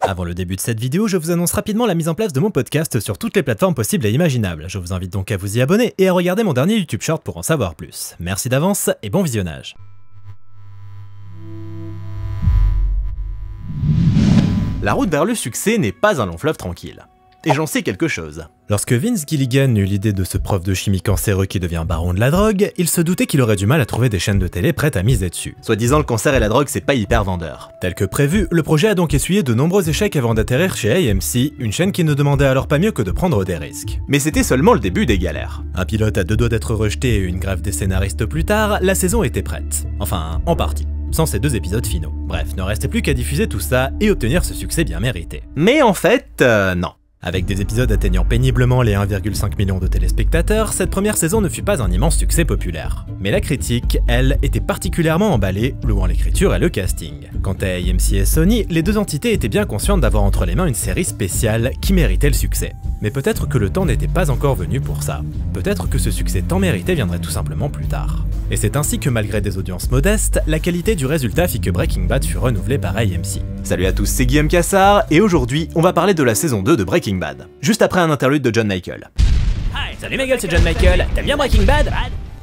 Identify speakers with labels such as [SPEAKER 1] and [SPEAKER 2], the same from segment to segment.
[SPEAKER 1] Avant le début de cette vidéo, je vous annonce rapidement la mise en place de mon podcast sur toutes les plateformes possibles et imaginables. Je vous invite donc à vous y abonner et à regarder mon dernier YouTube Short pour en savoir plus. Merci d'avance et bon visionnage. La route vers le succès n'est pas un long fleuve tranquille. Et j'en sais quelque chose. Lorsque Vince Gilligan eut l'idée de ce prof de chimie cancéreux qui devient baron de la drogue, il se doutait qu'il aurait du mal à trouver des chaînes de télé prêtes à miser dessus. Soi-disant, le cancer et la drogue, c'est pas hyper vendeur. Tel que prévu, le projet a donc essuyé de nombreux échecs avant d'atterrir chez AMC, une chaîne qui ne demandait alors pas mieux que de prendre des risques. Mais c'était seulement le début des galères. Un pilote à deux doigts d'être rejeté et une grève des scénaristes plus tard, la saison était prête. Enfin, en partie. Sans ces 2 épisodes finaux. Bref, ne restait plus qu'à diffuser tout ça et obtenir ce succès bien mérité. Mais en fait, non. Avec des épisodes atteignant péniblement les 1,5 million de téléspectateurs, cette première saison ne fut pas un immense succès populaire. Mais la critique, elle, était particulièrement emballée, louant l'écriture et le casting. Quant à AMC et Sony, les 2 entités étaient bien conscientes d'avoir entre les mains une série spéciale qui méritait le succès. Mais peut-être que le temps n'était pas encore venu pour ça. Peut-être que ce succès tant mérité viendrait tout simplement plus tard. Et c'est ainsi que malgré des audiences modestes, la qualité du résultat fit que Breaking Bad fut renouvelé par AMC. Salut à tous, c'est Guillaume Cassard, et aujourd'hui, on va parler de la saison 2 de Breaking Bad, juste après un interlude de John Michael.
[SPEAKER 2] Hi, salut ma gueule, c'est John Michael. T'aimes bien Breaking Bad?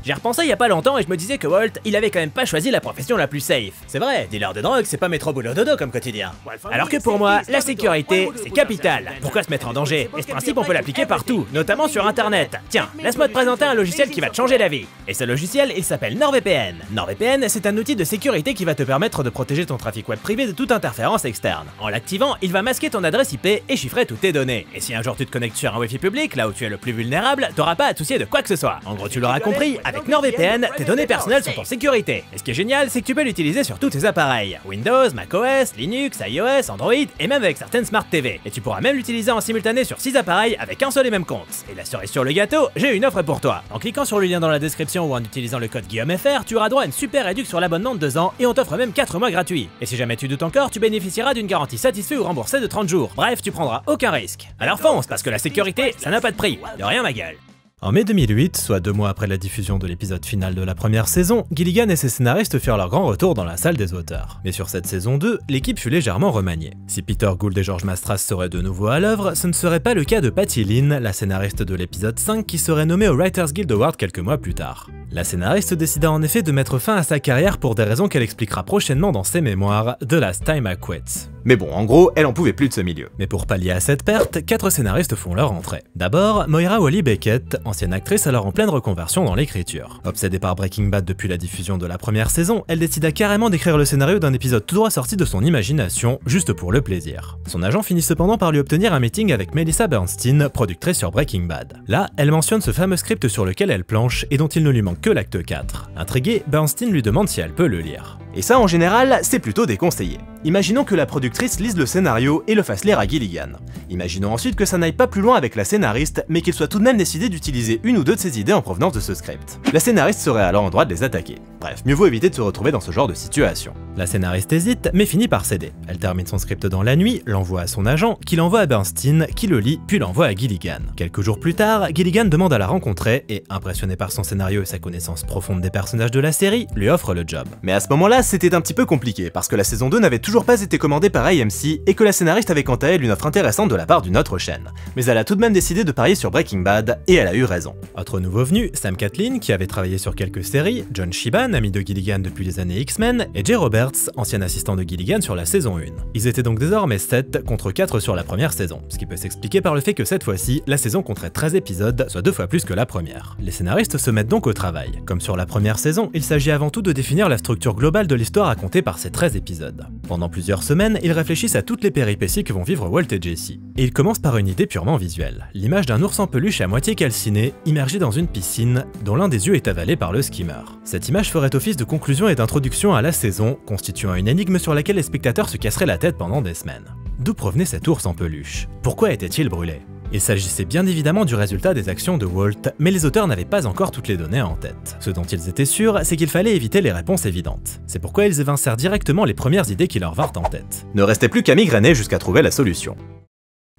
[SPEAKER 2] J'ai repensé il y a pas longtemps et je me disais que Walt, il avait quand même pas choisi la profession la plus safe. C'est vrai, dealer de drogue, c'est pas métro boulot dodo comme quotidien. Alors que pour moi, la sécurité, c'est capital. Pourquoi se mettre en danger? Et ce principe, on peut l'appliquer partout, notamment sur internet. Tiens, laisse-moi te présenter un logiciel qui va te changer la vie. Et ce logiciel, il s'appelle NordVPN. NordVPN, c'est un outil de sécurité qui va te permettre de protéger ton trafic web privé de toute interférence externe. En l'activant, il va masquer ton adresse IP et chiffrer toutes tes données. Et si un jour tu te connectes sur un wifi public, là où tu es le plus vulnérable, t'auras pas à te soucier de quoi que ce soit. En gros, tu l'auras compris, avec NordVPN, tes données personnelles sont en sécurité. Et ce qui est génial, c'est que tu peux l'utiliser sur tous tes appareils. Windows, macOS, Linux, iOS, Android et même avec certaines Smart TV. Et tu pourras même l'utiliser en simultané sur 6 appareils avec un seul et même compte. Et la cerise sur le gâteau, j'ai une offre pour toi. En cliquant sur le lien dans la description ou en utilisant le code GuillaumeFR, tu auras droit à une super réduction sur l'abonnement de 2 ans et on t'offre même 4 mois gratuits. Et si jamais tu doutes encore, tu bénéficieras d'une garantie satisfait ou remboursée de 30 jours. Bref, tu prendras aucun risque. Alors fonce, parce que la sécurité, ça n'a pas de prix. De rien ma gueule.
[SPEAKER 1] En mai 2008, soit 2 mois après la diffusion de l'épisode final de la première saison, Gilligan et ses scénaristes firent leur grand retour dans la salle des auteurs. Mais sur cette saison 2, l'équipe fut légèrement remaniée. Si Peter Gould et George Mastras seraient de nouveau à l'œuvre, ce ne serait pas le cas de Patty Lynn, la scénariste de l'épisode 5 qui serait nommée au Writers Guild Award quelques mois plus tard. La scénariste décida en effet de mettre fin à sa carrière pour des raisons qu'elle expliquera prochainement dans ses mémoires, The Last Time I Quit. Mais bon, en gros, elle en pouvait plus de ce milieu. Mais pour pallier à cette perte, 4 scénaristes font leur entrée. D'abord, Moira Walley-Beckett, ancienne actrice alors en pleine reconversion dans l'écriture. Obsédée par Breaking Bad depuis la diffusion de la première saison, elle décida carrément d'écrire le scénario d'un épisode tout droit sorti de son imagination, juste pour le plaisir. Son agent finit cependant par lui obtenir un meeting avec Melissa Bernstein, productrice sur Breaking Bad. Là, elle mentionne ce fameux script sur lequel elle planche et dont il ne lui manque que l'acte 4. Intriguée, Bernstein lui demande si elle peut le lire. Et ça, en général, c'est plutôt déconseillé. Imaginons que la productrice lise le scénario et le fasse lire à Gilligan. Imaginons ensuite que ça n'aille pas plus loin avec la scénariste, mais qu'il soit tout de même décidé d'utiliser une ou deux de ses idées en provenance de ce script. La scénariste serait alors en droit de les attaquer. Bref, mieux vaut éviter de se retrouver dans ce genre de situation. La scénariste hésite, mais finit par céder. Elle termine son script dans la nuit, l'envoie à son agent, qui l'envoie à Bernstein, qui le lit, puis l'envoie à Gilligan. Quelques jours plus tard, Gilligan demande à la rencontrer et, impressionné par son scénario et sa connaissance profonde des personnages de la série, lui offre le job. Mais à ce moment-là, c'était un petit peu compliqué, parce que la saison 2 n'avait toujours pas été commandée par AMC et que la scénariste avait quant à elle une offre intéressante de la part d'une autre chaîne. Mais elle a tout de même décidé de parier sur Breaking Bad, et elle a eu raison. Autre nouveau venu, Sam Catlin, qui avait travaillé sur quelques séries, John Shiban, ami de Gilligan depuis les années X-Men, et Jay Roberts, ancien assistant de Gilligan sur la saison 1. Ils étaient donc désormais 7 contre 4 sur la première saison, ce qui peut s'expliquer par le fait que cette fois-ci, la saison compterait 13 épisodes, soit 2 fois plus que la première. Les scénaristes se mettent donc au travail. Comme sur la première saison, il s'agit avant tout de définir la structure globale de l'histoire racontée par ces 13 épisodes. Pendant plusieurs semaines, ils réfléchissent à toutes les péripéties que vont vivre Walt et Jesse. Et ils commencent par une idée purement visuelle, l'image d'un ours en peluche à moitié calciné, immergé dans une piscine, dont l'un des yeux est avalé par le skimmer. Cette image ferait office de conclusion et d'introduction à la saison, constituant une énigme sur laquelle les spectateurs se casseraient la tête pendant des semaines. D'où provenait cet ours en peluche? Pourquoi était-il brûlé? Il s'agissait bien évidemment du résultat des actions de Walt, mais les auteurs n'avaient pas encore toutes les données en tête. Ce dont ils étaient sûrs, c'est qu'il fallait éviter les réponses évidentes. C'est pourquoi ils évincèrent directement les premières idées qui leur vinrent en tête. Ne restait plus qu'à migrainer jusqu'à trouver la solution.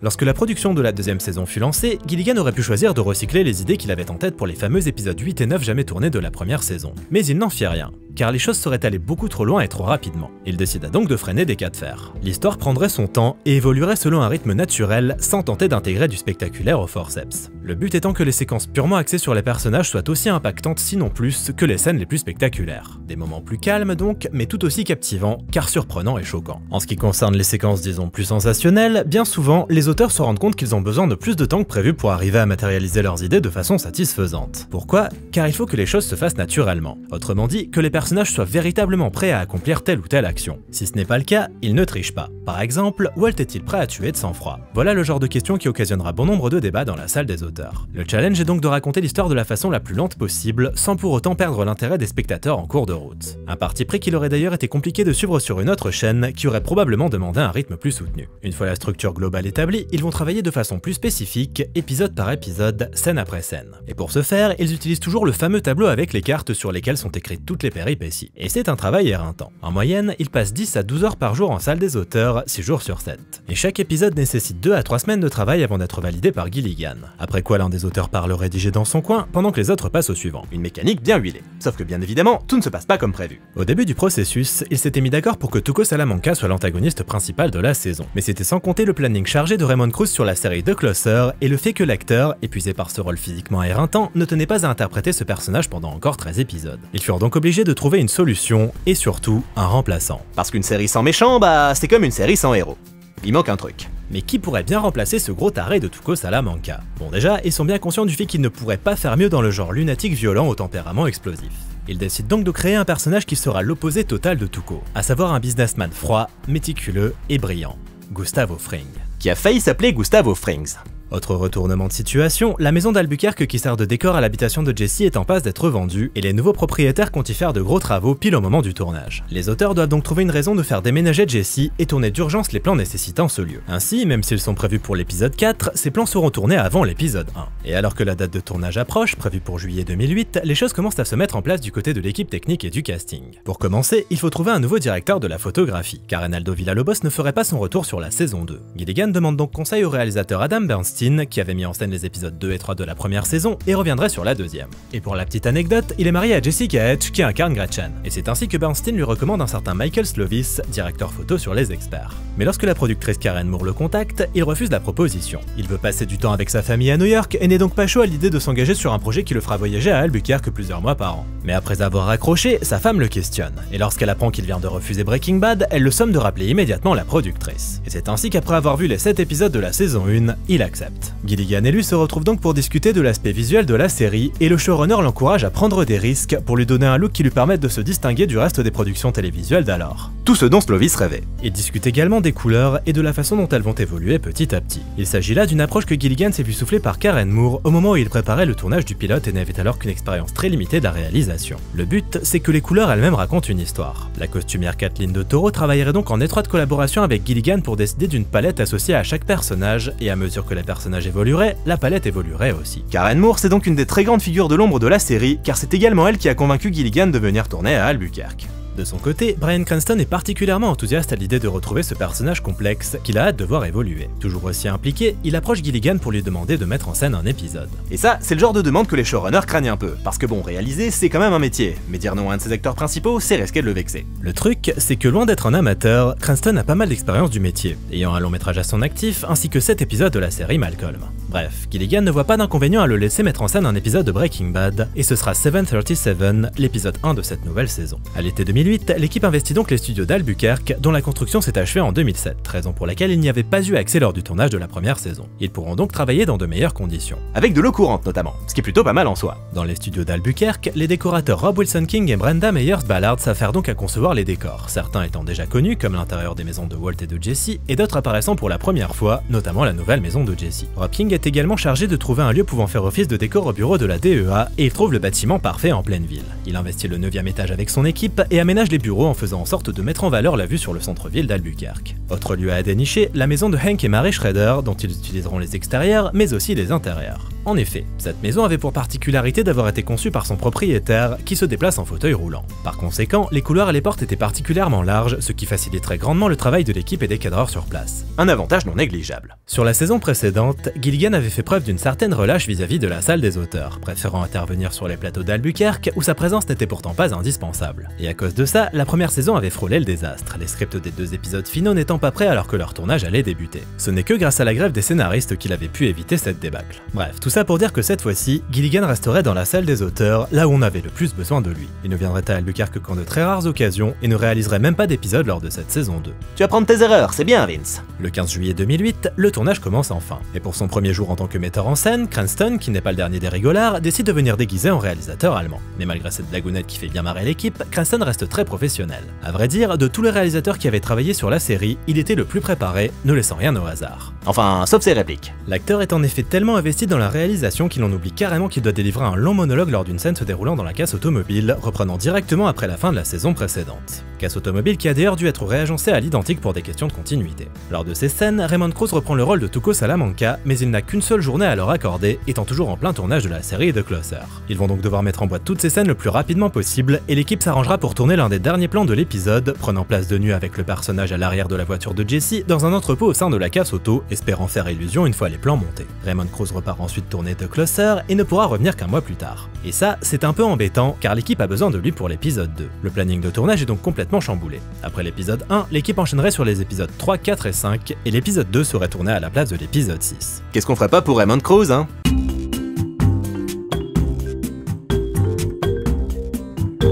[SPEAKER 1] Lorsque la production de la deuxième saison fut lancée, Gilligan aurait pu choisir de recycler les idées qu'il avait en tête pour les fameux épisodes 8 et 9 jamais tournés de la première saison. Mais il n'en fit rien. car les choses seraient allées beaucoup trop loin et trop rapidement. Il décida donc de freiner des cas de fer. L'histoire prendrait son temps et évoluerait selon un rythme naturel sans tenter d'intégrer du spectaculaire au forceps. Le but étant que les séquences purement axées sur les personnages soient aussi impactantes sinon plus que les scènes les plus spectaculaires. Des moments plus calmes donc, mais tout aussi captivants, car surprenants et choquants. En ce qui concerne les séquences disons plus sensationnelles, bien souvent, les auteurs se rendent compte qu'ils ont besoin de plus de temps que prévu pour arriver à matérialiser leurs idées de façon satisfaisante. Pourquoi? Car il faut que les choses se fassent naturellement. Autrement dit, que les personnages soient véritablement prêts à accomplir telle ou telle action. Si ce n'est pas le cas, ils ne trichent pas. Par exemple, Walt est-il prêt à tuer de sang-froid? Voilà le genre de question qui occasionnera bon nombre de débats dans la salle des auteurs. Le challenge est donc de raconter l'histoire de la façon la plus lente possible, sans pour autant perdre l'intérêt des spectateurs en cours de route. Un parti pris qu'il aurait d'ailleurs été compliqué de suivre sur une autre chaîne, qui aurait probablement demandé un rythme plus soutenu. Une fois la structure globale établie, ils vont travailler de façon plus spécifique, épisode par épisode, scène après scène. Et pour ce faire, ils utilisent toujours le fameux tableau avec les cartes sur lesquelles sont écrites toutes les péripéties. Et c'est un travail éreintant. En moyenne, ils passent 10 à 12 heures par jour en salle des auteurs, 6 jours sur 7. Et chaque épisode nécessite 2 à 3 semaines de travail avant d'être validé par Gilligan. Après quoi l'un des auteurs part le rédiger dans son coin, pendant que les autres passent au suivant. Une mécanique bien huilée. Sauf que bien évidemment, tout ne se passe pas comme prévu. Au début du processus, ils s'étaient mis d'accord pour que Tuco Salamanca soit l'antagoniste principal de la saison. Mais c'était sans compter le planning chargé de Raymond Cruz sur la série The Closer et le fait que l'acteur, épuisé par ce rôle physiquement éreintant, ne tenait pas à interpréter ce personnage pendant encore 13 épisodes. Ils furent donc obligés de trouver une solution et surtout un remplaçant. Parce qu'une série sans méchant, bah c'est comme une série sans héros. Il manque un truc. Mais qui pourrait bien remplacer ce gros taré de Tuco Salamanca? Bon déjà, ils sont bien conscients du fait qu'ils ne pourraient pas faire mieux dans le genre lunatique violent au tempérament explosif. Ils décident donc de créer un personnage qui sera l'opposé total de Tuco, à savoir un businessman froid, méticuleux et brillant, Gustavo Fring. Qui a failli s'appeler Gustavo Frings. Autre retournement de situation, la maison d'Albuquerque qui sert de décor à l'habitation de Jesse est en passe d'être vendue et les nouveaux propriétaires comptent y faire de gros travaux pile au moment du tournage. Les auteurs doivent donc trouver une raison de faire déménager Jesse et tourner d'urgence les plans nécessitant ce lieu. Ainsi, même s'ils sont prévus pour l'épisode 4, ces plans seront tournés avant l'épisode 1. Et alors que la date de tournage approche, prévue pour juillet 2008, les choses commencent à se mettre en place du côté de l'équipe technique et du casting. Pour commencer, il faut trouver un nouveau directeur de la photographie, car Reinaldo Villalobos ne ferait pas son retour sur la saison 2. Gilligan demande donc conseil au réalisateur Adam Bernstein, qui avait mis en scène les épisodes 2 et 3 de la première saison et reviendrait sur la deuxième. Et pour la petite anecdote, il est marié à Jessica Hedge qui incarne Gretchen. Et c'est ainsi que Bernstein lui recommande un certain Michael Slovis, directeur photo sur Les Experts. Mais lorsque la productrice Karen Moore le contacte, il refuse la proposition. Il veut passer du temps avec sa famille à New York et n'est donc pas chaud à l'idée de s'engager sur un projet qui le fera voyager à Albuquerque plusieurs mois par an. Mais après avoir raccroché, sa femme le questionne. Et lorsqu'elle apprend qu'il vient de refuser Breaking Bad, elle le somme de rappeler immédiatement la productrice. Et c'est ainsi qu'après avoir vu les 7 épisodes de la saison 1, il accepte. Gilligan et lui se retrouvent donc pour discuter de l'aspect visuel de la série et le showrunner l'encourage à prendre des risques pour lui donner un look qui lui permette de se distinguer du reste des productions télévisuelles d'alors. Tout ce dont Slovis rêvait. Il discute également des couleurs et de la façon dont elles vont évoluer petit à petit. Il s'agit là d'une approche que Gilligan s'est vu souffler par Karen Moore au moment où il préparait le tournage du pilote et n'avait alors qu'une expérience très limitée de la réalisation. Le but, c'est que les couleurs elles-mêmes racontent une histoire. La costumière Kathleen de Toro travaillerait donc en étroite collaboration avec Gilligan pour décider d'une palette associée à chaque personnage et à mesure que les personnages évolueraient, la palette évoluerait aussi. Karen Moore, c'est donc une des très grandes figures de l'ombre de la série, car c'est également elle qui a convaincu Gilligan de venir tourner à Albuquerque. De son côté, Bryan Cranston est particulièrement enthousiaste à l'idée de retrouver ce personnage complexe qu'il a hâte de voir évoluer. Toujours aussi impliqué, il approche Gilligan pour lui demander de mettre en scène un épisode. Et ça, c'est le genre de demande que les showrunners craignent un peu, parce que bon, réaliser, c'est quand même un métier, mais dire non à un de ses acteurs principaux, c'est risquer de le vexer. Le truc, c'est que loin d'être un amateur, Cranston a pas mal d'expérience du métier, ayant un long métrage à son actif, ainsi que 7 épisodes de la série Malcolm. Bref, Gilligan ne voit pas d'inconvénient à le laisser mettre en scène un épisode de Breaking Bad, et ce sera 737, l'épisode 1 de cette nouvelle saison. À l'été 2008, l'équipe investit donc les studios d'Albuquerque, dont la construction s'est achevée en 2007, raison pour laquelle il n'y avait pas eu accès lors du tournage de la première saison. Ils pourront donc travailler dans de meilleures conditions. Avec de l'eau courante notamment, ce qui est plutôt pas mal en soi. Dans les studios d'Albuquerque, les décorateurs Rob Wilson King et Brenda Meyers-Ballard s'affairent donc à concevoir les décors, certains étant déjà connus comme l'intérieur des maisons de Walt et de Jesse, et d'autres apparaissant pour la première fois, notamment la nouvelle maison de Jesse. Rob King est également chargé de trouver un lieu pouvant faire office de décor au bureau de la DEA, et il trouve le bâtiment parfait en pleine ville. Il investit le 9e étage avec son équipe et aménage les bureaux en faisant en sorte de mettre en valeur la vue sur le centre-ville d'Albuquerque. Autre lieu à dénicher, la maison de Hank et Mary Schrader, dont ils utiliseront les extérieurs, mais aussi les intérieurs. En effet, cette maison avait pour particularité d'avoir été conçue par son propriétaire, qui se déplace en fauteuil roulant. Par conséquent, les couloirs et les portes étaient particulièrement larges, ce qui faciliterait grandement le travail de l'équipe et des cadreurs sur place. Un avantage non négligeable. Sur la saison précédente, Gilligan Gilligan avait fait preuve d'une certaine relâche vis-à-vis de la salle des auteurs, préférant intervenir sur les plateaux d'Albuquerque où sa présence n'était pourtant pas indispensable. Et à cause de ça, la première saison avait frôlé le désastre, les scripts des 2 épisodes finaux n'étant pas prêts alors que leur tournage allait débuter. Ce n'est que grâce à la grève des scénaristes qu'il avait pu éviter cette débâcle. Bref, tout ça pour dire que cette fois-ci, Gilligan resterait dans la salle des auteurs, là où on avait le plus besoin de lui. Il ne viendrait à Albuquerque qu'en de très rares occasions et ne réaliserait même pas d'épisode lors de cette saison 2.
[SPEAKER 2] Tu apprends de tes erreurs, c'est bien Vince.
[SPEAKER 1] Le 15 juillet 2008, le tournage commence enfin. Et pour son premier jour en tant que metteur en scène, Cranston, qui n'est pas le dernier des rigolards, décide de venir déguisé en réalisateur allemand. Mais malgré cette blagounette qui fait bien marrer l'équipe, Cranston reste très professionnel. À vrai dire, de tous les réalisateurs qui avaient travaillé sur la série, il était le plus préparé, ne laissant rien au hasard.
[SPEAKER 2] Enfin, sauf ses répliques.
[SPEAKER 1] L'acteur est en effet tellement investi dans la réalisation qu'il en oublie carrément qu'il doit délivrer un long monologue lors d'une scène se déroulant dans la casse automobile, reprenant directement après la fin de la saison précédente. Casse automobile qui a d'ailleurs dû être réagencée à l'identique pour des questions de continuité. Lors de ces scènes, Raymond Cruz reprend le rôle de Tuco Salamanca, mais il n'a qu'une seule journée à leur accorder, étant toujours en plein tournage de la série The Closer. Ils vont donc devoir mettre en boîte toutes ces scènes le plus rapidement possible, et l'équipe s'arrangera pour tourner l'un des derniers plans de l'épisode, prenant place de nu avec le personnage à l'arrière de la voiture de Jesse dans un entrepôt au sein de la casse auto, espérant faire illusion une fois les plans montés. Raymond Cruz repart ensuite tourner The Closer et ne pourra revenir qu'un mois plus tard. Et ça, c'est un peu embêtant, car l'équipe a besoin de lui pour l'épisode 2. Le planning de tournage est donc complètement chamboulé. Après l'épisode 1, l'équipe enchaînerait sur les épisodes 3, 4 et 5, et l'épisode 2 serait tourné à la place de l'épisode 6.
[SPEAKER 2] Qu'est-ce qu'on ferait pas pour Raymond Cruz, hein?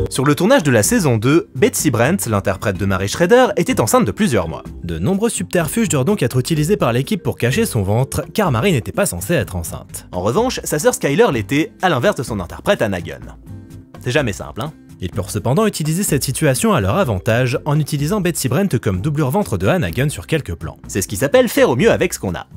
[SPEAKER 1] Sur le tournage de la saison 2, Betsy Brent, l'interprète de Mary Schrader, était enceinte de plusieurs mois. De nombreux subterfuges durent donc être utilisés par l'équipe pour cacher son ventre, car Mary n'était pas censée être enceinte.
[SPEAKER 2] En revanche, sa sœur Skyler l'était, à l'inverse de son interprète Anna Gunn. C'est jamais simple, hein?
[SPEAKER 1] Ils purent cependant utiliser cette situation à leur avantage en utilisant Betsy Brent comme doublure ventre de Anna Gunn sur quelques plans.
[SPEAKER 2] C'est ce qui s'appelle faire au mieux avec ce qu'on a.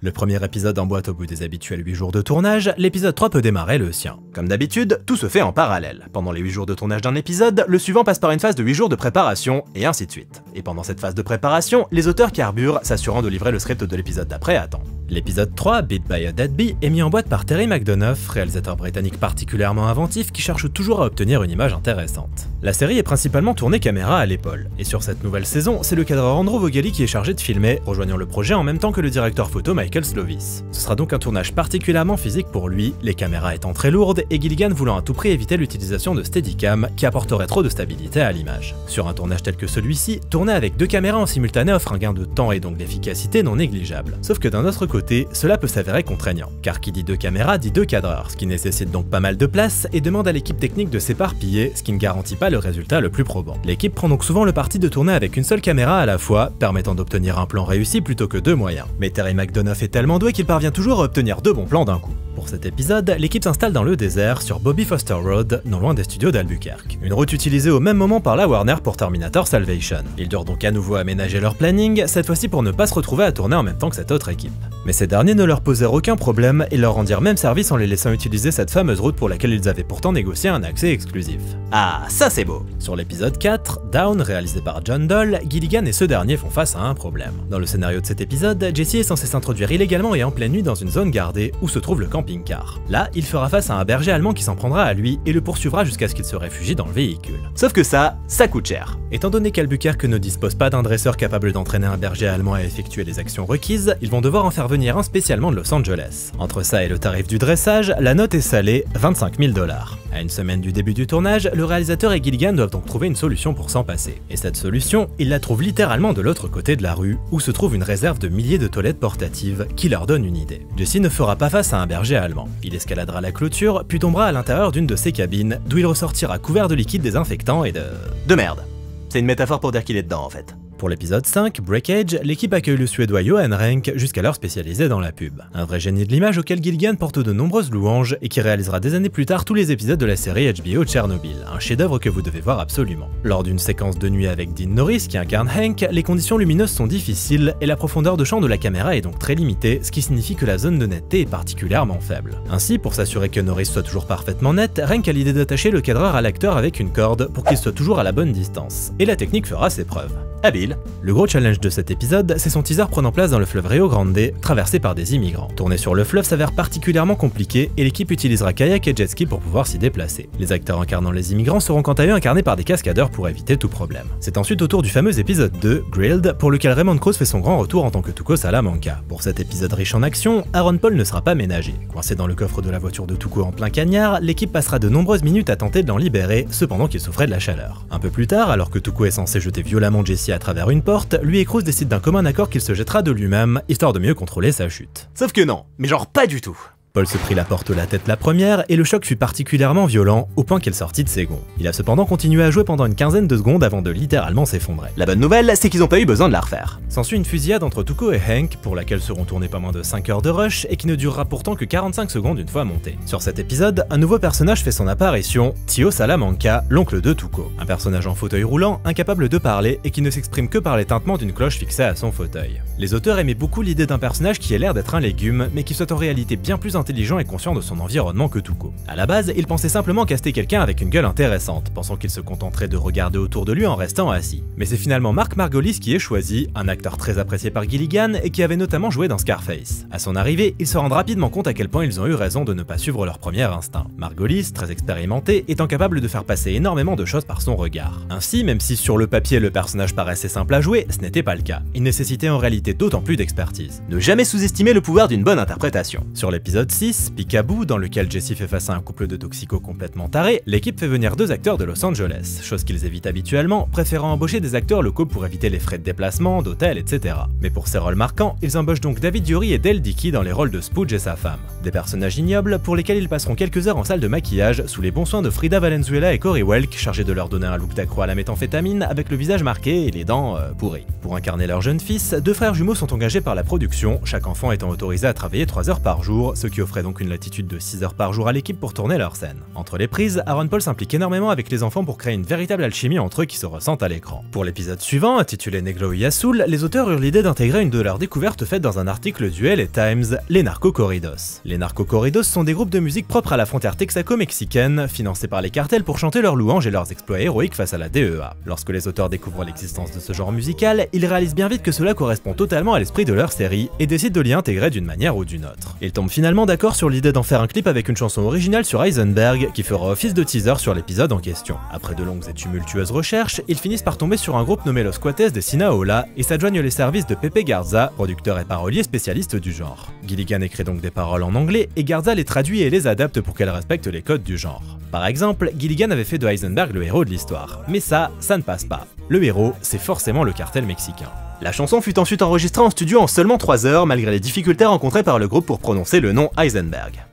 [SPEAKER 1] Le premier épisode emboîte au bout des habituels 8 jours de tournage, l'épisode 3 peut démarrer le sien.
[SPEAKER 2] Comme d'habitude, tout se fait en parallèle. Pendant les 8 jours de tournage d'un épisode, le suivant passe par une phase de 8 jours de préparation, et ainsi de suite. Et pendant cette phase de préparation, les auteurs carburent, s'assurant de livrer le script de l'épisode d'après à temps.
[SPEAKER 1] L'épisode 3, Beat by a Dead Bee, est mis en boîte par Terry McDonough, réalisateur britannique particulièrement inventif qui cherche toujours à obtenir une image intéressante. La série est principalement tournée caméra à l'épaule, et sur cette nouvelle saison, c'est le cadreur Andrew Vogali qui est chargé de filmer, rejoignant le projet en même temps que le directeur photo Michael Slovis. Ce sera donc un tournage particulièrement physique pour lui, les caméras étant très lourdes et Gilligan voulant à tout prix éviter l'utilisation de Steadicam qui apporterait trop de stabilité à l'image. Sur un tournage tel que celui-ci, tourner avec 2 caméras en simultané offre un gain de temps et donc d'efficacité non négligeable. Sauf que d'un autre côté, cela peut s'avérer contraignant, car qui dit 2 caméras dit 2 cadreurs, ce qui nécessite donc pas mal de place et demande à l'équipe technique de s'éparpiller, ce qui ne garantit pas le résultat le plus probant. L'équipe prend donc souvent le parti de tourner avec une seule caméra à la fois, permettant d'obtenir un plan réussi plutôt que 2 moyens. Mais Terry McDonough est tellement doué qu'il parvient toujours à obtenir 2 bons plans d'un coup. Pour cet épisode, l'équipe s'installe dans le désert, sur Bobby Foster Road, non loin des studios d'Albuquerque. Une route utilisée au même moment par la Warner pour Terminator Salvation. Ils durent donc à nouveau aménager leur planning, cette fois-ci pour ne pas se retrouver à tourner en même temps que cette autre équipe. Mais ces derniers ne leur posèrent aucun problème et leur rendirent même service en les laissant utiliser cette fameuse route pour laquelle ils avaient pourtant négocié un accès exclusif.
[SPEAKER 2] Ah, ça c'est beau!
[SPEAKER 1] Sur l'épisode 4, Down, réalisé par John Doll, Gilligan et ce dernier font face à un problème. Dans le scénario de cet épisode, Jesse est censé s'introduire illégalement et en pleine nuit dans une zone gardée où se trouve le camping-car. Là, il fera face à un berger allemand qui s'en prendra à lui et le poursuivra jusqu'à ce qu'il se réfugie dans le véhicule.
[SPEAKER 2] Sauf que ça coûte cher.
[SPEAKER 1] Étant donné qu'Albuquerque ne dispose pas d'un dresseur capable d'entraîner un berger allemand à effectuer les actions requises, ils vont devoir en faire venir un spécialement de Los Angeles. Entre ça et le tarif du dressage, la note est salée, 25 000 $. À une semaine du début du tournage, le réalisateur et Gilligan doivent donc trouver une solution pour s'en passer. Et cette solution, ils la trouvent littéralement de l'autre côté de la rue, où se trouve une réserve de milliers de toilettes portatives qui leur donne une idée. Jesse ne fera pas face à un berger allemand. Il escaladera la clôture, puis tombera à l'intérieur d'une de ses cabines, d'où il ressortira couvert de liquide désinfectant et de
[SPEAKER 2] merde. C'est une métaphore pour dire qu'il est dedans en fait.
[SPEAKER 1] Pour l'épisode 5, Breakage, l'équipe accueille le suédois Johan Renck, jusqu'alors spécialisé dans la pub. Un vrai génie de l'image auquel Gilligan porte de nombreuses louanges et qui réalisera des années plus tard tous les épisodes de la série HBO Tchernobyl, un chef-d'œuvre que vous devez voir absolument. Lors d'une séquence de nuit avec Dean Norris qui incarne Hank, les conditions lumineuses sont difficiles et la profondeur de champ de la caméra est donc très limitée, ce qui signifie que la zone de netteté est particulièrement faible. Ainsi, pour s'assurer que Norris soit toujours parfaitement net, Renck a l'idée d'attacher le cadreur à l'acteur avec une corde pour qu'il soit toujours à la bonne distance. Et la technique fera ses preuves.
[SPEAKER 2] Habile. facile.
[SPEAKER 1] Le gros challenge de cet épisode, c'est son teaser prenant place dans le fleuve Rio Grande, traversé par des immigrants. Tourner sur le fleuve s'avère particulièrement compliqué et l'équipe utilisera kayak et jet ski pour pouvoir s'y déplacer. Les acteurs incarnant les immigrants seront quant à eux incarnés par des cascadeurs pour éviter tout problème. C'est ensuite au tour du fameux épisode 2, Grilled, pour lequel Raymond Krause fait son grand retour en tant que Tuco Salamanca. Pour cet épisode riche en action, Aaron Paul ne sera pas ménagé. Coincé dans le coffre de la voiture de Tuco en plein cagnard, l'équipe passera de nombreuses minutes à tenter de l'en libérer, cependant qu'il souffrait de la chaleur. Un peu plus tard, alors que Tuco est censé jeter violemment Jesse à travers une porte, lui et Krause décident d'un commun accord qu'il se jettera de lui-même, histoire de mieux contrôler sa chute.
[SPEAKER 2] Sauf que non, mais genre pas du tout.
[SPEAKER 1] Paul se prit la porte la tête la première et le choc fut particulièrement violent au point qu'elle sortit de ses gonds. Il a cependant continué à jouer pendant une quinzaine de secondes avant de littéralement s'effondrer.
[SPEAKER 2] La bonne nouvelle, c'est qu'ils n'ont pas eu besoin de la refaire.
[SPEAKER 1] S'ensuit une fusillade entre Tuco et Hank, pour laquelle seront tournées pas moins de 5 heures de rush et qui ne durera pourtant que 45 secondes une fois montée. Sur cet épisode, un nouveau personnage fait son apparition, Tio Salamanca, l'oncle de Tuco. Un personnage en fauteuil roulant, incapable de parler et qui ne s'exprime que par les tintements d'une cloche fixée à son fauteuil. Les auteurs aimaient beaucoup l'idée d'un personnage qui ait l'air d'être un légume, mais qui soit en réalité bien plus intelligent et conscient de son environnement que Tuco. À la base, il pensait simplement caster quelqu'un avec une gueule intéressante, pensant qu'il se contenterait de regarder autour de lui en restant assis. Mais c'est finalement Mark Margolis qui est choisi, un acteur très apprécié par Gilligan et qui avait notamment joué dans Scarface. À son arrivée, ils se rendent rapidement compte à quel point ils ont eu raison de ne pas suivre leur premier instinct. Margolis, très expérimenté, étant capable de faire passer énormément de choses par son regard. Ainsi, même si sur le papier le personnage paraissait simple à jouer, ce n'était pas le cas. Il nécessitait en réalité d'autant plus d'expertise.
[SPEAKER 2] Ne jamais sous-estimer le pouvoir d'une bonne interprétation.
[SPEAKER 1] Sur l'épisode 6, Peekaboo, dans lequel Jesse fait face à un couple de toxicos complètement tarés, l'équipe fait venir 2 acteurs de Los Angeles, chose qu'ils évitent habituellement, préférant embaucher des acteurs locaux pour éviter les frais de déplacement, d'hôtel, etc. Mais pour ces rôles marquants, ils embauchent donc David Yuri et Dale Dickey dans les rôles de Spooge et sa femme. Des personnages ignobles pour lesquels ils passeront quelques heures en salle de maquillage sous les bons soins de Frida Valenzuela et Corey Welk, chargés de leur donner un look d'accro à la méthamphétamine avec le visage marqué et les dents pourries. Pour incarner leur jeune fils, 2 frères jumeaux sont engagés par la production, chaque enfant étant autorisé à travailler 3 heures par jour, ce qui offrait donc une latitude de 6 heures par jour à l'équipe pour tourner leurs scènes. Entre les prises, Aaron Paul s'implique énormément avec les enfants pour créer une véritable alchimie entre eux qui se ressentent à l'écran. Pour l'épisode suivant, intitulé Negro y Azul, les auteurs eurent l'idée d'intégrer une de leurs découvertes faites dans un article du LA Times, les narco-corridos. Les narco-corridos sont des groupes de musique propres à la frontière texaco-mexicaine, financés par les cartels pour chanter leurs louanges et leurs exploits héroïques face à la DEA. Lorsque les auteurs découvrent l'existence de ce genre musical, ils réalisent bien vite que cela correspond totalement à l'esprit de leur série et décident de l'y intégrer d'une manière ou d'une autre. Ils tombent finalement d'accord sur l'idée d'en faire un clip avec une chanson originale sur Heisenberg qui fera office de teaser sur l'épisode en question. Après de longues et tumultueuses recherches, ils finissent par tomber sur un groupe nommé Los Cuates de Sinaola et s'adjoignent les services de Pepe Garza, producteur et parolier spécialiste du genre. Gilligan écrit donc des paroles en anglais et Garza les traduit et les adapte pour qu'elles respectent les codes du genre. Par exemple, Gilligan avait fait de Heisenberg le héros de l'histoire. Mais ça ne passe pas. Le héros, c'est forcément le cartel mexicain.
[SPEAKER 2] La chanson fut ensuite enregistrée en studio en seulement 3 heures malgré les difficultés rencontrées par le groupe pour prononcer le nom Heisenberg.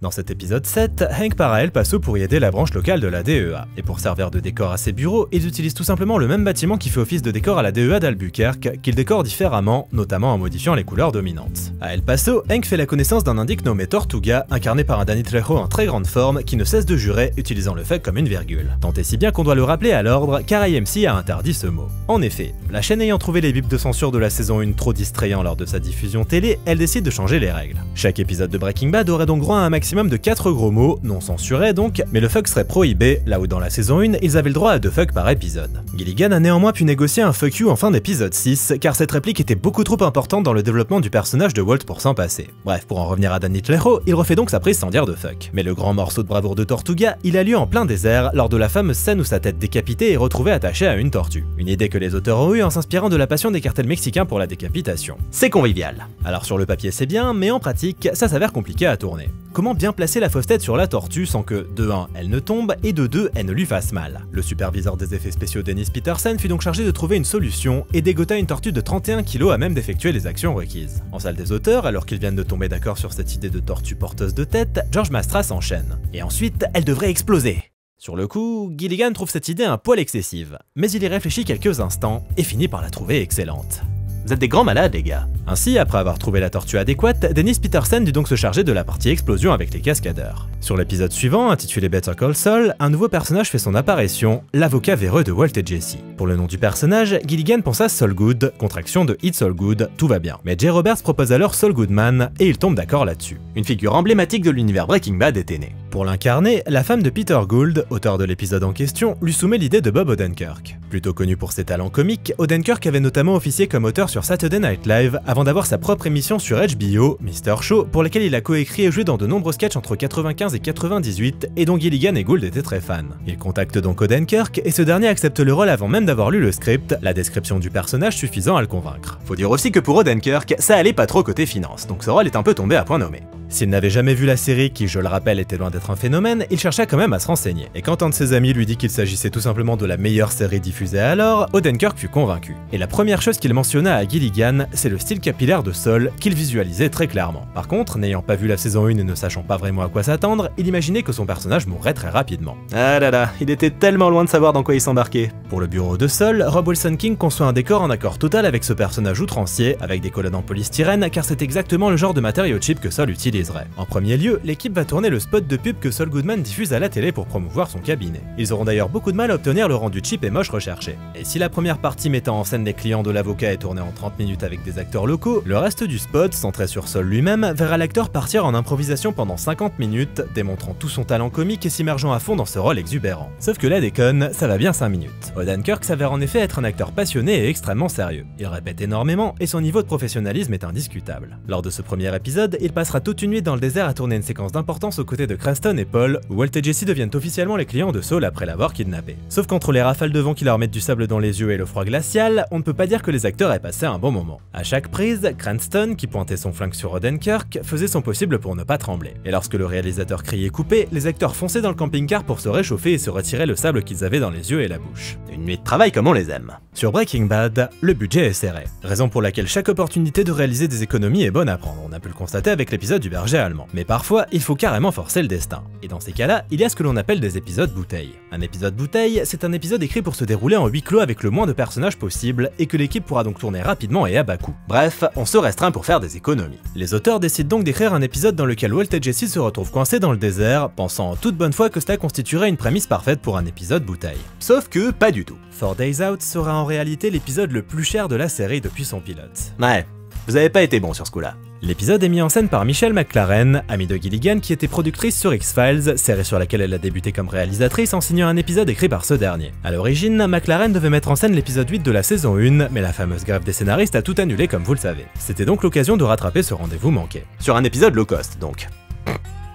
[SPEAKER 1] Dans cet épisode 7, Hank part à El Paso pour y aider la branche locale de la DEA, et pour servir de décor à ses bureaux, ils utilisent tout simplement le même bâtiment qui fait office de décor à la DEA d'Albuquerque, qu'ils décorent différemment, notamment en modifiant les couleurs dominantes. À El Paso, Hank fait la connaissance d'un indique nommé Tortuga, incarné par un Danny Trejo en très grande forme, qui ne cesse de jurer, utilisant le fuck comme une virgule. Tant et si bien qu'on doit le rappeler à l'ordre, car AMC a interdit ce mot. En effet, la chaîne ayant trouvé les bips de censure de la saison 1 trop distrayants lors de sa diffusion télé, elle décide de changer les règles. Chaque épisode de Breaking Bad aurait donc droit à un maximum de 4 gros mots, non censurés donc, mais le fuck serait prohibé, là où dans la saison 1, ils avaient le droit à 2 fuck par épisode. Gilligan a néanmoins pu négocier un fuck you en fin d'épisode 6, car cette réplique était beaucoup trop importante dans le développement du personnage de Walt pour s'en passer. Bref, pour en revenir à Danny Trejo, il refait donc sa prise sans dire de fuck. Mais le grand morceau de bravoure de Tortuga, il a lieu en plein désert, lors de la fameuse scène où sa tête décapitée est retrouvée attachée à une tortue. Une idée que les auteurs ont eue en s'inspirant de la passion des cartels mexicains pour la décapitation.
[SPEAKER 2] C'est convivial.
[SPEAKER 1] Alors sur le papier c'est bien, mais en pratique, ça s'avère compliqué à tourner. Comment bien placer la fausse tête sur la tortue sans que, de 1, elle ne tombe, et de 2, elle ne lui fasse mal? Le superviseur des effets spéciaux Dennis Peterson fut donc chargé de trouver une solution et dégota une tortue de 31 kg à même d'effectuer les actions requises. En salle des auteurs, alors qu'ils viennent de tomber d'accord sur cette idée de tortue porteuse de tête, George Mastras s'enchaîne. Et ensuite, elle devrait exploser. Sur le coup, Gilligan trouve cette idée un poil excessive, mais il y réfléchit quelques instants et finit par la trouver excellente.
[SPEAKER 2] Vous êtes des grands malades, les gars.
[SPEAKER 1] Ainsi, après avoir trouvé la tortue adéquate, Dennis Peterson dut donc se charger de la partie explosion avec les cascadeurs. Sur l'épisode suivant, intitulé Better Call Saul, un nouveau personnage fait son apparition, l'avocat véreux de Walt et Jesse. Pour le nom du personnage, Gilligan pense à Saul Good, contraction de It's All Good, tout va bien. Mais Jay Roberts propose alors Saul Goodman, et ils tombent d'accord là-dessus.
[SPEAKER 2] Une figure emblématique de l'univers Breaking Bad était née.
[SPEAKER 1] Pour l'incarner, la femme de Peter Gould, auteur de l'épisode en question, lui soumet l'idée de Bob Odenkirk. Plutôt connu pour ses talents comiques, Odenkirk avait notamment officié comme auteur sur Saturday Night Live avant d'avoir sa propre émission sur HBO, Mr. Show, pour laquelle il a coécrit et joué dans de nombreux sketchs entre 95 et 98 et dont Gilligan et Gould étaient très fans. Il contacte donc Odenkirk et ce dernier accepte le rôle avant même d'avoir lu le script, la description du personnage suffisant à le convaincre. Faut dire aussi que pour Odenkirk, ça allait pas trop côté finance, donc ce rôle est un peu tombé à point nommé. S'il n'avait jamais vu la série, qui je le rappelle était loin d'être un phénomène, il chercha quand même à se renseigner. Et quand un de ses amis lui dit qu'il s'agissait tout simplement de la meilleure série diffusée alors, Odenkirk fut convaincu. Et la première chose qu'il mentionna à Gilligan, c'est le style capillaire de Saul, qu'il visualisait très clairement. Par contre, n'ayant pas vu la saison 1 et ne sachant pas vraiment à quoi s'attendre, il imaginait que son personnage mourrait très rapidement. Ah là là, il était tellement loin de savoir dans quoi il s'embarquait. Pour le bureau de Saul, Rob Wilson King conçoit un décor en accord total avec ce personnage outrancier, avec des colonnes en polystyrène, car c'est exactement le genre de matériau cheap que Saul utiliserait. En premier lieu, l'équipe va tourner le spot de pub que Saul Goodman diffuse à la télé pour promouvoir son cabinet. Ils auront d'ailleurs beaucoup de mal à obtenir le rendu cheap et moche recherché. Et si la première partie mettant en scène les clients de l'avocat est tournée en 30 minutes avec des acteurs locaux, le reste du spot, centré sur Saul lui-même, verra l'acteur partir en improvisation pendant 50 minutes, démontrant tout son talent comique et s'immergeant à fond dans ce rôle exubérant. Sauf que la déconne, ça va bien 5 minutes. Odenkirk s'avère en effet être un acteur passionné et extrêmement sérieux. Il répète énormément et son niveau de professionnalisme est indiscutable. Lors de ce premier épisode, il passera toute une nuit dans le désert à tourner une séquence d'importance aux côtés de Cranston et Paul, où Walt et Jesse deviennent officiellement les clients de Saul après l'avoir kidnappé. Sauf qu'entre les rafales de vent qui leur mettent du sable dans les yeux et le froid glacial, on ne peut pas dire que les acteurs aient passé un bon moment. À chaque prise, Cranston, qui pointait son flingue sur Odenkirk, faisait son possible pour ne pas trembler. Et lorsque le réalisateur criait couper, les acteurs fonçaient dans le camping-car pour se réchauffer et se retirer le sable qu'ils avaient dans les yeux et la bouche. Une nuit de travail comme on les aime. Sur Breaking Bad, le budget est serré, raison pour laquelle chaque opportunité de réaliser des économies est bonne à prendre, on a pu le constater avec l'épisode du berger allemand. Mais parfois, il faut carrément forcer le destin. Et dans ces cas-là, il y a ce que l'on appelle des épisodes bouteilles. Un épisode bouteille, c'est un épisode écrit pour se dérouler en huis clos avec le moins de personnages possible et que l'équipe pourra donc tourner rapidement et à bas coût. Bref, on se restreint pour faire des économies. Les auteurs décident donc d'écrire un épisode dans lequel Walt et Jesse se retrouvent coincés dans le désert, pensant en toute bonne foi que cela constituerait une prémisse parfaite pour un épisode bouteille. Sauf que pas du tout. 4 Days Out sera en réalité l'épisode le plus cher de la série depuis son pilote. Ouais, vous avez pas été bon sur ce coup-là. L'épisode est mis en scène par Michelle MacLaren, amie de Gilligan qui était productrice sur X-Files, série sur laquelle elle a débuté comme réalisatrice en signant un épisode écrit par ce dernier. A l'origine, MacLaren devait mettre en scène l'épisode 8 de la saison 1, mais la fameuse grève des scénaristes a tout annulé comme vous le savez. C'était donc l'occasion de rattraper ce rendez-vous manqué. Sur un épisode low cost donc.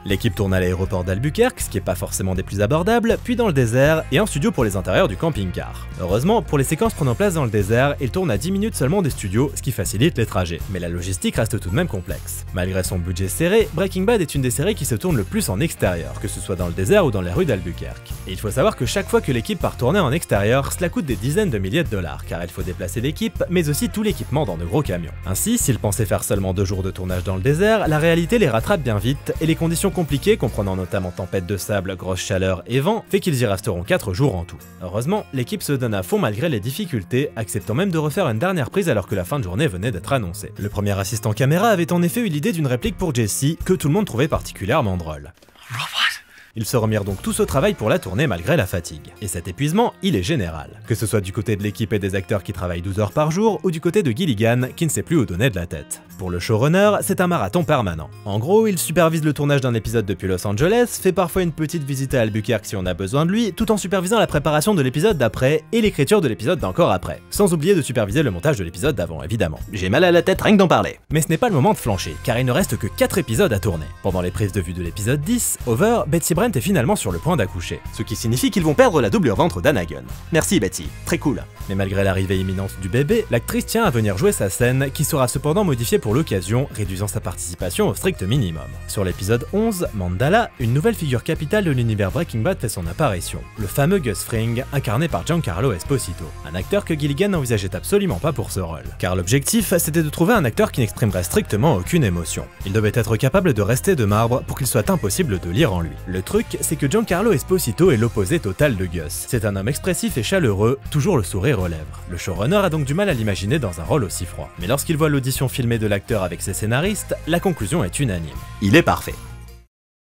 [SPEAKER 1] L'équipe tourne à l'aéroport d'Albuquerque, ce qui est pas forcément des plus abordables, puis dans le désert, et un studio pour les intérieurs du camping-car. Heureusement, pour les séquences prenant place dans le désert, il tourne à 10 minutes seulement des studios, ce qui facilite les trajets. Mais la logistique reste tout de même complexe. Malgré son budget serré, Breaking Bad est une des séries qui se tourne le plus en extérieur, que ce soit dans le désert ou dans les rues d'Albuquerque. Et il faut savoir que chaque fois que l'équipe part tourner en extérieur, cela coûte des dizaines de milliers de dollars, car il faut déplacer l'équipe, mais aussi tout l'équipement dans de gros camions. Ainsi, s'ils pensaient faire seulement 2 jours de tournage dans le désert, la réalité les rattrape bien vite, et les conditions compliquées, comprenant notamment tempête de sable, grosse chaleur et vent, fait qu'ils y resteront 4 jours en tout. Heureusement, l'équipe se donne à fond malgré les difficultés, acceptant même de refaire une dernière prise alors que la fin de journée venait d'être annoncée. Le premier assistant caméra avait en effet eu l'idée d'une réplique pour Jesse, que tout le monde trouvait particulièrement drôle. Ils se remirent donc tous au travail pour la tournée malgré la fatigue. Et cet épuisement, il est général. Que ce soit du côté de l'équipe et des acteurs qui travaillent 12 heures par jour, ou du côté de Gilligan qui ne sait plus où donner de la tête. Pour le showrunner, c'est un marathon permanent. En gros, il supervise le tournage d'un épisode depuis Los Angeles, fait parfois une petite visite à Albuquerque si on a besoin de lui, tout en supervisant la préparation de l'épisode d'après et l'écriture de l'épisode d'encore après. Sans oublier de superviser le montage de l'épisode d'avant, évidemment. J'ai mal à la tête rien que d'en parler. Mais ce n'est pas le moment de flancher, car il ne reste que 4 épisodes à tourner. Pendant les prises de vue de l'épisode 10, Over, Betsy Brent est finalement sur le point d'accoucher. Ce qui signifie qu'ils vont perdre la doublure ventre d'Anna Gunn. Merci Betsy, très cool. Mais malgré l'arrivée imminente du bébé, l'actrice tient à venir jouer sa scène, qui sera cependant modifiée pour l'occasion, réduisant sa participation au strict minimum. Sur l'épisode 11, Mandala, une nouvelle figure capitale de l'univers Breaking Bad fait son apparition, le fameux Gus Fring, incarné par Giancarlo Esposito, un acteur que Gilligan n'envisageait absolument pas pour ce rôle. Car l'objectif, c'était de trouver un acteur qui n'exprimerait strictement aucune émotion. Il devait être capable de rester de marbre pour qu'il soit impossible de lire en lui. Le truc, c'est que Giancarlo Esposito est l'opposé total de Gus. C'est un homme expressif et chaleureux, toujours le sourire aux lèvres. Le showrunner a donc du mal à l'imaginer dans un rôle aussi froid. Mais lorsqu'il voit l'audition filmée de l'acteur avec ses scénaristes, la conclusion est unanime. Il est parfait.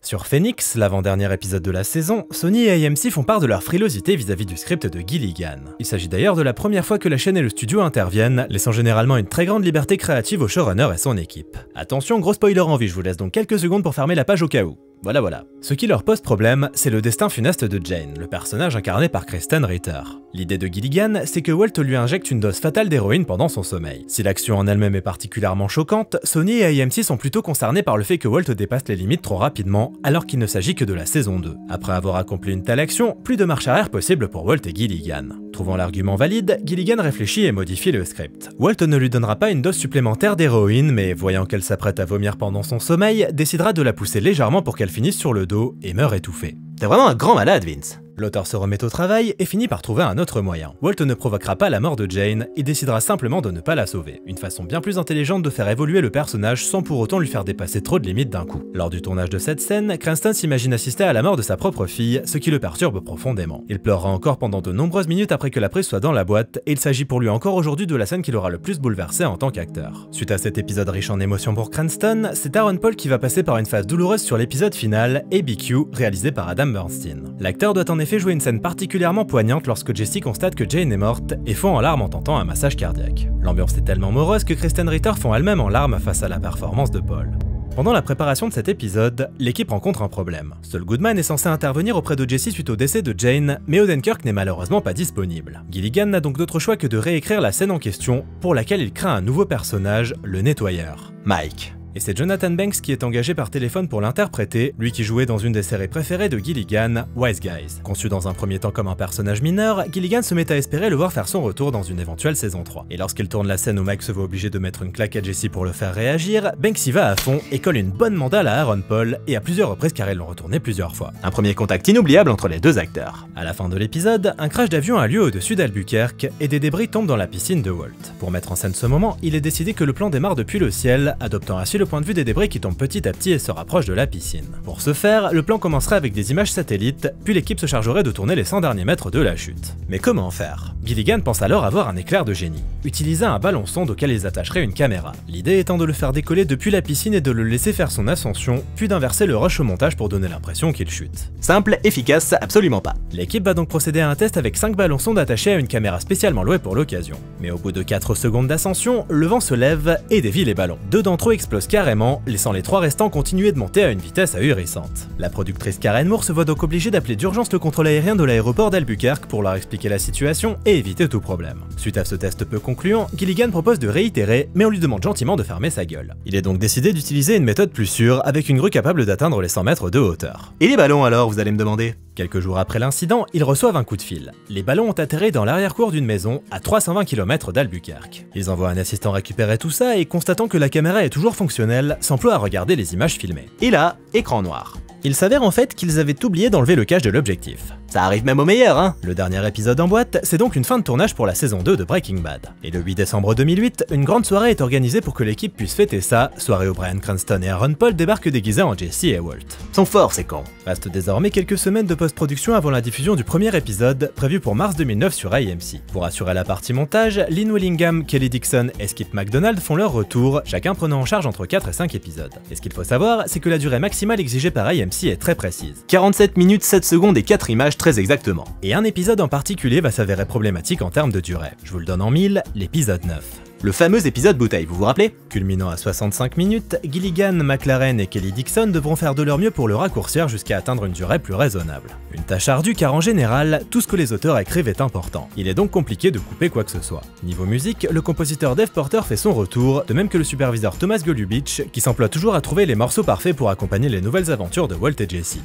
[SPEAKER 1] Sur Phoenix, l'avant-dernier épisode de la saison, Sony et AMC font part de leur frilosité vis-à-vis du script de Gilligan. Il s'agit d'ailleurs de la première fois que la chaîne et le studio interviennent, laissant généralement une très grande liberté créative au showrunner et son équipe. Attention, gros spoiler en vie, je vous laisse donc quelques secondes pour fermer la page au cas où. Voilà. Ce qui leur pose problème, c'est le destin funeste de Jane, le personnage incarné par Krysten Ritter. L'idée de Gilligan, c'est que Walt lui injecte une dose fatale d'héroïne pendant son sommeil. Si l'action en elle-même est particulièrement choquante, Sony et AMC sont plutôt concernés par le fait que Walt dépasse les limites trop rapidement, alors qu'il ne s'agit que de la saison 2. Après avoir accompli une telle action, plus de marche arrière possible pour Walt et Gilligan. Trouvant l'argument valide, Gilligan réfléchit et modifie le script. Walt ne lui donnera pas une dose supplémentaire d'héroïne, mais voyant qu'elle s'apprête à vomir pendant son sommeil, décidera de la pousser légèrement pour qu'elle finisse sur le dos et meurt étouffée. T'es vraiment un grand malade, Vince. L'auteur se remet au travail et finit par trouver un autre moyen. Walt ne provoquera pas la mort de Jane et décidera simplement de ne pas la sauver. Une façon bien plus intelligente de faire évoluer le personnage sans pour autant lui faire dépasser trop de limites d'un coup. Lors du tournage de cette scène, Cranston s'imagine assister à la mort de sa propre fille, ce qui le perturbe profondément. Il pleurera encore pendant de nombreuses minutes après que la prise soit dans la boîte, et il s'agit pour lui encore aujourd'hui de la scène qui l'aura le plus bouleversé en tant qu'acteur. Suite à cet épisode riche en émotions pour Cranston, c'est Aaron Paul qui va passer par une phase douloureuse sur l'épisode final, ABQ, réalisé par Adam Bernstein. L'acteur doit en effet jouer une scène particulièrement poignante lorsque Jesse constate que Jane est morte et fond en larmes en tentant un massage cardiaque. L'ambiance est tellement morose que Krysten Ritter fond elle-même en larmes face à la performance de Paul. Pendant la préparation de cet épisode, l'équipe rencontre un problème. Saul Goodman est censé intervenir auprès de Jesse suite au décès de Jane, mais Odenkirk n'est malheureusement pas disponible. Gilligan n'a donc d'autre choix que de réécrire la scène en question, pour laquelle il crée un nouveau personnage, le nettoyeur, Mike. Et c'est Jonathan Banks qui est engagé par téléphone pour l'interpréter, lui qui jouait dans une des séries préférées de Gilligan, Wise Guys. Conçu dans un premier temps comme un personnage mineur, Gilligan se met à espérer le voir faire son retour dans une éventuelle saison 3. Et lorsqu'il tourne la scène où Mike se voit obligé de mettre une claque à Jesse pour le faire réagir, Banks y va à fond et colle une bonne mandale à Aaron Paul, et à plusieurs reprises car ils l'ont retourné plusieurs fois. Un premier contact inoubliable entre les deux acteurs. À la fin de l'épisode, un crash d'avion a lieu au-dessus d'Albuquerque et des débris tombent dans la piscine de Walt. Pour mettre en scène ce moment, il est décidé que le plan démarre depuis le ciel, adoptant ainsi le point de vue des débris qui tombe petit à petit et se rapproche de la piscine. Pour ce faire, le plan commencerait avec des images satellites, puis l'équipe se chargerait de tourner les 100 derniers mètres de la chute. Mais comment faire? Gilligan pense alors avoir un éclair de génie. Utiliser un ballon sonde auquel ils attacheraient une caméra. L'idée étant de le faire décoller depuis la piscine et de le laisser faire son ascension, puis d'inverser le rush au montage pour donner l'impression qu'il chute. Simple, efficace, absolument pas. L'équipe va donc procéder à un test avec 5 ballons sondes attachés à une caméra spécialement louée pour l'occasion. Mais au bout de 4 secondes d'ascension, le vent se lève et dévie les ballons. 2 d'entre eux explosent carrément, laissant les 3 restants continuer de monter à une vitesse ahurissante. La productrice Karen Moore se voit donc obligée d'appeler d'urgence le contrôle aérien de l'aéroport d'Albuquerque pour leur expliquer la situation et éviter tout problème. Suite à ce test peu concluant, Gilligan propose de réitérer, mais on lui demande gentiment de fermer sa gueule. Il est donc décidé d'utiliser une méthode plus sûre, avec une grue capable d'atteindre les 100 mètres de hauteur. Et les ballons alors, vous allez me demander? Quelques jours après l'incident, ils reçoivent un coup de fil. Les ballons ont atterri dans l'arrière-cour d'une maison, à 320 km d'Albuquerque. Ils envoient un assistant récupérer tout ça et constatant que la caméra est toujours fonctionnelle, s'emploient à regarder les images filmées. Et là, écran noir. Il s'avère en fait qu'ils avaient oublié d'enlever le cache de l'objectif. Ça arrive même au meilleur, hein. Le dernier épisode en boîte, c'est donc une fin de tournage pour la saison 2 de Breaking Bad. Et le 8 décembre 2008, une grande soirée est organisée pour que l'équipe puisse fêter ça, soirée où Bryan Cranston et Aaron Paul débarquent déguisés en Jesse et Walt. Sont forts ces cons. Reste désormais quelques semaines de post-production avant la diffusion du premier épisode, prévu pour mars 2009 sur AMC. Pour assurer la partie montage, Lynn Willingham, Kelly Dixon et Skip McDonald font leur retour, chacun prenant en charge entre 4 et 5 épisodes. Et ce qu'il faut savoir, c'est que la durée maximale exigée par AMC est très précise. 47 minutes, 7 secondes et 4 images très exactement. Et un épisode en particulier va s'avérer problématique en termes de durée. Je vous le donne en mille, l'épisode 9. Le fameux épisode bouteille, vous vous rappelez? Culminant à 65 minutes, Gilligan, McLaren et Kelly Dixon devront faire de leur mieux pour le raccourcir jusqu'à atteindre une durée plus raisonnable. Une tâche ardue car en général, tout ce que les auteurs écrivent est important. Il est donc compliqué de couper quoi que ce soit. Niveau musique, le compositeur Dave Porter fait son retour, de même que le superviseur Thomas Golubitch, qui s'emploie toujours à trouver les morceaux parfaits pour accompagner les nouvelles aventures de Walt et Jesse.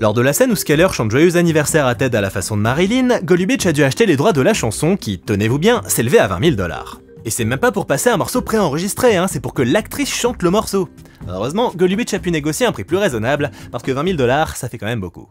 [SPEAKER 1] Lors de la scène où Skyler chante Joyeux anniversaire à Ted à la façon de Marilyn, Golubitch a dû acheter les droits de la chanson qui, tenez-vous bien, s'élevait à 20 000 $. Et c'est même pas pour passer un morceau préenregistré, hein, c'est pour que l'actrice chante le morceau. Heureusement, Golubitch a pu négocier un prix plus raisonnable, parce que 20 000 $, ça fait quand même beaucoup.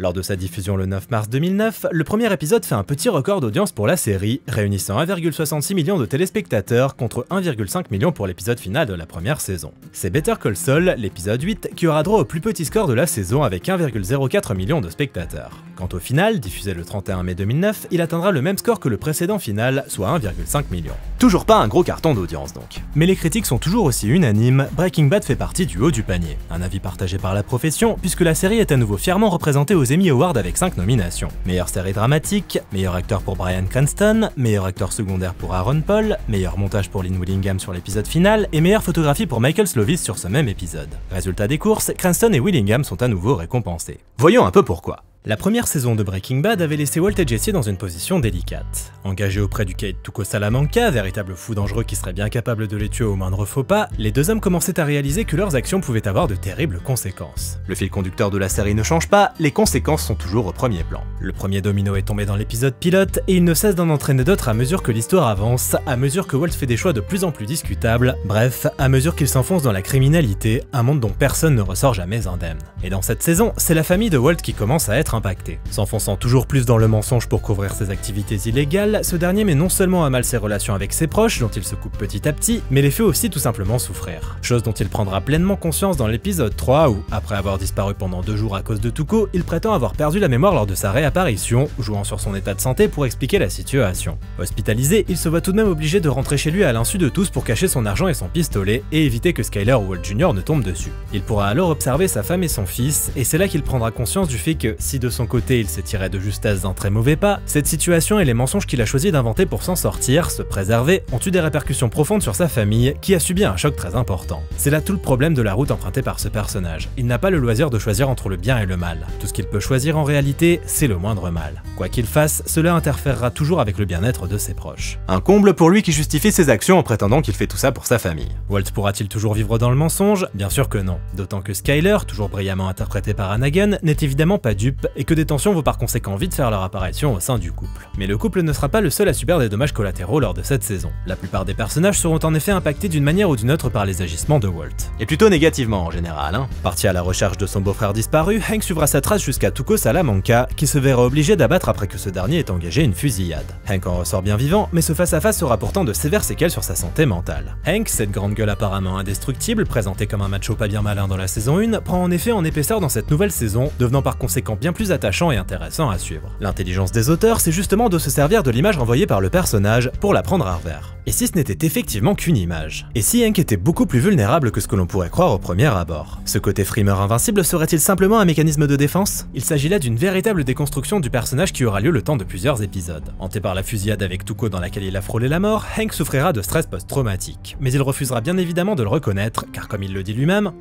[SPEAKER 1] Lors de sa diffusion le 9 mars 2009, le premier épisode fait un petit record d'audience pour la série, réunissant 1,66 million de téléspectateurs contre 1,5 million pour l'épisode final de la première saison. C'est Better Call Saul, l'épisode 8, qui aura droit au plus petit score de la saison avec 1,04 million de spectateurs. Quant au final, diffusé le 31 mai 2009, il atteindra le même score que le précédent final, soit 1,5 million. Toujours pas un gros carton d'audience donc. Mais les critiques sont toujours aussi unanimes, Breaking Bad fait partie du haut du panier. Un avis partagé par la profession, puisque la série est à nouveau fièrement représentée aux Emmy Awards avec 5 nominations. Meilleure série dramatique, meilleur acteur pour Bryan Cranston, meilleur acteur secondaire pour Aaron Paul, meilleur montage pour Lynn Willingham sur l'épisode final, et meilleure photographie pour Michael Slovis sur ce même épisode. Résultat des courses, Cranston et Willingham sont à nouveau récompensés. Voyons un peu pourquoi. La première saison de Breaking Bad avait laissé Walt et Jesse dans une position délicate. Engagés auprès du caïd Tuco Salamanca, véritable fou dangereux qui serait bien capable de les tuer au moindre faux pas, les deux hommes commençaient à réaliser que leurs actions pouvaient avoir de terribles conséquences. Le fil conducteur de la série ne change pas, les conséquences sont toujours au premier plan. Le premier domino est tombé dans l'épisode pilote, et il ne cesse d'en entraîner d'autres à mesure que l'histoire avance, à mesure que Walt fait des choix de plus en plus discutables, bref, à mesure qu'il s'enfonce dans la criminalité, un monde dont personne ne ressort jamais indemne. Et dans cette saison, c'est la famille de Walt qui commence à être impacté. S'enfonçant toujours plus dans le mensonge pour couvrir ses activités illégales, ce dernier met non seulement à mal ses relations avec ses proches, dont il se coupe petit à petit, mais les fait aussi tout simplement souffrir. Chose dont il prendra pleinement conscience dans l'épisode 3 où, après avoir disparu pendant 2 jours à cause de Tuco, il prétend avoir perdu la mémoire lors de sa réapparition, jouant sur son état de santé pour expliquer la situation. Hospitalisé, il se voit tout de même obligé de rentrer chez lui à l'insu de tous pour cacher son argent et son pistolet, et éviter que Skyler ou Walt Jr. ne tombent dessus. Il pourra alors observer sa femme et son fils, et c'est là qu'il prendra conscience du fait que, si de son côté il s'est tiré de justesse d'un très mauvais pas, cette situation et les mensonges qu'il a choisi d'inventer pour s'en sortir, se préserver, ont eu des répercussions profondes sur sa famille, qui a subi un choc très important. C'est là tout le problème de la route empruntée par ce personnage. Il n'a pas le loisir de choisir entre le bien et le mal. Tout ce qu'il peut choisir en réalité, c'est le moindre mal. Quoi qu'il fasse, cela interférera toujours avec le bien-être de ses proches. Un comble pour lui qui justifie ses actions en prétendant qu'il fait tout ça pour sa famille. Walt pourra-t-il toujours vivre dans le mensonge? Bien sûr que non. D'autant que Skyler, toujours brillamment interprété par Anna Gunn, n'est évidemment pas dupe et que des tensions vont par conséquent vite faire leur apparition au sein du couple. Mais le couple ne sera pas le seul à subir des dommages collatéraux lors de cette saison. La plupart des personnages seront en effet impactés d'une manière ou d'une autre par les agissements de Walt. Et plutôt négativement en général, hein. Parti à la recherche de son beau-frère disparu, Hank suivra sa trace jusqu'à Tuco Salamanca, qui se verra obligé d'abattre après que ce dernier ait engagé une fusillade. Hank en ressort bien vivant, mais ce face-à-face aura pourtant de sévères séquelles sur sa santé mentale. Hank, cette grande gueule apparemment indestructible, présenté comme un macho pas bien malin dans la saison 1, prend en effet en épaisseur dans cette nouvelle saison, devenant par conséquent bien plus attachant et intéressant à suivre. L'intelligence des auteurs, c'est justement de se servir de l'image renvoyée par le personnage pour la prendre à revers. Et si ce n'était effectivement qu'une image? Et si Hank était beaucoup plus vulnérable que ce que l'on pourrait croire au premier abord? Ce côté frimeur invincible serait-il simplement un mécanisme de défense? Il s'agit là d'une véritable déconstruction du personnage qui aura lieu le temps de plusieurs épisodes. Hanté par la fusillade avec Tuco dans laquelle il a frôlé la mort, Hank souffrira de stress post-traumatique. Mais il refusera bien évidemment de le reconnaître, car comme il le dit lui-même,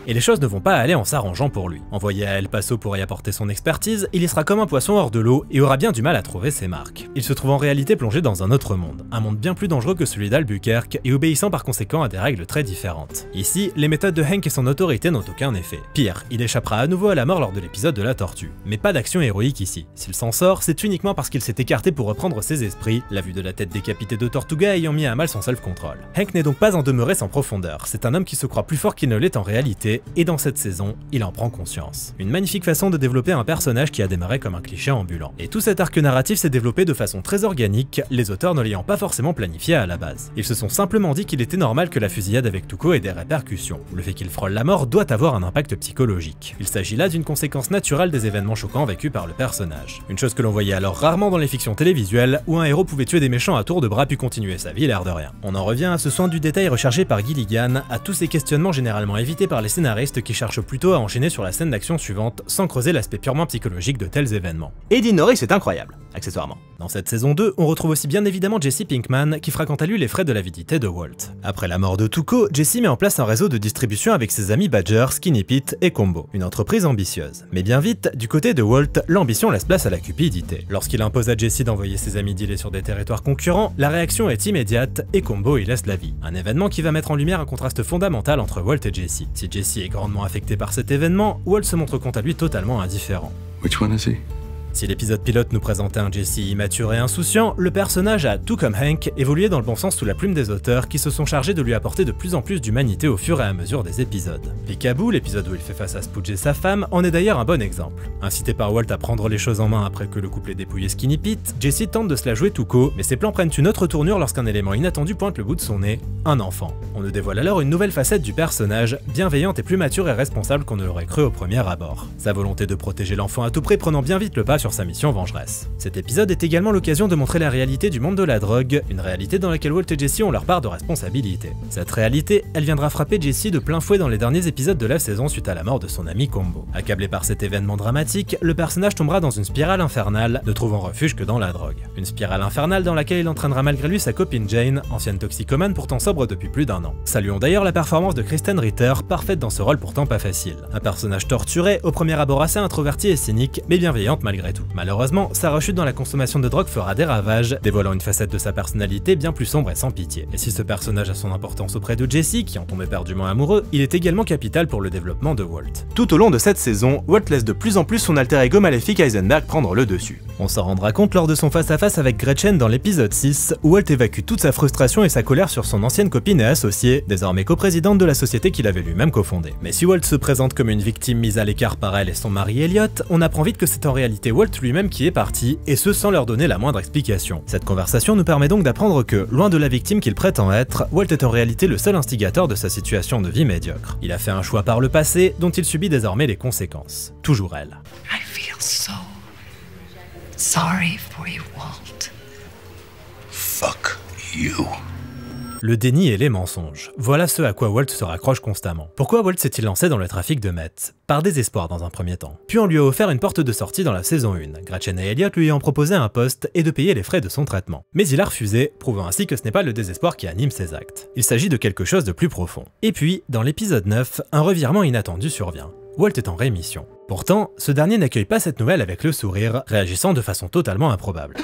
[SPEAKER 1] et les choses ne vont pas aller en s'arrangeant pour lui. Envoyé à El Paso pour y apporter son expertise, il y sera comme un poisson hors de l'eau et aura bien du mal à trouver ses marques. Il se trouve en réalité plongé dans un autre monde, un monde bien plus dangereux que celui d'Albuquerque et obéissant par conséquent à des règles très différentes. Ici, les méthodes de Hank et son autorité n'ont aucun effet. Pire, il échappera à nouveau à la mort lors de l'épisode de la tortue. Mais pas d'action héroïque ici. S'il s'en sort, c'est uniquement parce qu'il s'est écarté pour reprendre ses esprits, la vue de la tête décapitée de Tortuga ayant mis à mal son self-control. Hank n'est donc pas en demeuré sans profondeur, c'est un homme qui se croit plus fort qu'il ne l'est en réalité, et dans cette saison, il en prend conscience. Une magnifique façon de développer un personnage qui a démarré comme un cliché ambulant. Et tout cet arc narratif s'est développé de façon très organique, les auteurs ne l'ayant pas forcément planifié à la base. Ils se sont simplement dit qu'il était normal que la fusillade avec Tuco ait des répercussions. Le fait qu'il frôle la mort doit avoir un impact psychologique. Il s'agit là d'une conséquence naturelle des événements choquants vécus par le personnage. Une chose que l'on voyait alors rarement dans les fictions télévisuelles, où un héros pouvait tuer des méchants à tour de bras puis continuer sa vie l'air de rien. On en revient à ce soin du détail recherché par Gilligan, à tous ces questionnements généralement évités par les scénaristes qui cherchent plutôt à enchaîner sur la scène d'action suivante sans creuser l'aspect purement psychologique de tels événements. Et Dean Norris est incroyable, accessoirement. Dans cette saison 2, on retrouve aussi bien évidemment Jesse Pinkman, qui fera quant à lui les frais de l'avidité de Walt. Après la mort de Tuco, Jesse met en place un réseau de distribution avec ses amis Badger, Skinny Pete et Combo. Une entreprise ambitieuse. Mais bien vite, du côté de Walt, l'ambition laisse place à la cupidité. Lorsqu'il impose à Jesse d'envoyer ses amis dealer sur des territoires concurrents, la réaction est immédiate et Combo y laisse la vie. Un événement qui va mettre en lumière un contraste fondamental entre Walt et Jesse. Si Jesse est grandement affecté par cet événement, Walt se montre quant à lui totalement indifférent.
[SPEAKER 3] Which one is he?
[SPEAKER 1] Si l'épisode pilote nous présentait un Jesse immature et insouciant, le personnage a, tout comme Hank, évolué dans le bon sens sous la plume des auteurs qui se sont chargés de lui apporter de plus en plus d'humanité au fur et à mesure des épisodes. Peekaboo, l'épisode où il fait face à Spooge et sa femme, en est d'ailleurs un bon exemple. Incité par Walt à prendre les choses en main après que le couple ait dépouillé Skinny Pete, Jesse tente de se la jouer Tuco, mais ses plans prennent une autre tournure lorsqu'un élément inattendu pointe le bout de son nez, un enfant. On nous dévoile alors une nouvelle facette du personnage, bienveillante et plus mature et responsable qu'on ne l'aurait cru au premier abord. Sa volonté de protéger l'enfant à tout prix prenant bien vite le pas sur sa mission vengeresse. Cet épisode est également l'occasion de montrer la réalité du monde de la drogue, une réalité dans laquelle Walt et Jesse ont leur part de responsabilité. Cette réalité, elle viendra frapper Jesse de plein fouet dans les derniers épisodes de la saison suite à la mort de son ami Combo. Accablé par cet événement dramatique, le personnage tombera dans une spirale infernale, ne trouvant refuge que dans la drogue. Une spirale infernale dans laquelle il entraînera malgré lui sa copine Jane, ancienne toxicomane pourtant sobre depuis plus d'1 an. Saluons d'ailleurs la performance de Kristen Ritter, parfaite dans ce rôle pourtant pas facile. Un personnage torturé, au premier abord assez introverti et cynique, mais bienveillante malgré tout. Malheureusement, sa rechute dans la consommation de drogue fera des ravages, dévoilant une facette de sa personnalité bien plus sombre et sans pitié. Et si ce personnage a son importance auprès de Jesse, qui en tombe éperdument amoureux, il est également capital pour le développement de Walt. Tout au long de cette saison, Walt laisse de plus en plus son alter ego maléfique Heisenberg prendre le dessus. On s'en rendra compte lors de son face-à-face avec Gretchen dans l'épisode 6, où Walt évacue toute sa frustration et sa colère sur son ancienne copine et associée, désormais coprésidente de la société qu'il avait lui-même cofondée. Mais si Walt se présente comme une victime mise à l'écart par elle et son mari Elliot, on apprend vite que c'est en réalité Walt lui-même qui est parti, et ce sans leur donner la moindre explication. Cette conversation nous permet donc d'apprendre que, loin de la victime qu'il prétend être, Walt est en réalité le seul instigateur de sa situation de vie médiocre. Il a fait un choix par le passé, dont il subit désormais les conséquences. Toujours elle.
[SPEAKER 3] I feel so sorry for you, Walt.
[SPEAKER 4] Fuck you.
[SPEAKER 1] Le déni et les mensonges. Voilà ce à quoi Walt se raccroche constamment. Pourquoi Walt s'est-il lancé dans le trafic de meth? Par désespoir dans un premier temps. Puis on lui a offert une porte de sortie dans la saison 1, Gretchen et Elliot lui ayant proposé un poste et de payer les frais de son traitement. Mais il a refusé, prouvant ainsi que ce n'est pas le désespoir qui anime ses actes. Il s'agit de quelque chose de plus profond. Et puis, dans l'épisode 9, un revirement inattendu survient. Walt est en rémission. Pourtant, ce dernier n'accueille pas cette nouvelle avec le sourire, réagissant de façon totalement improbable.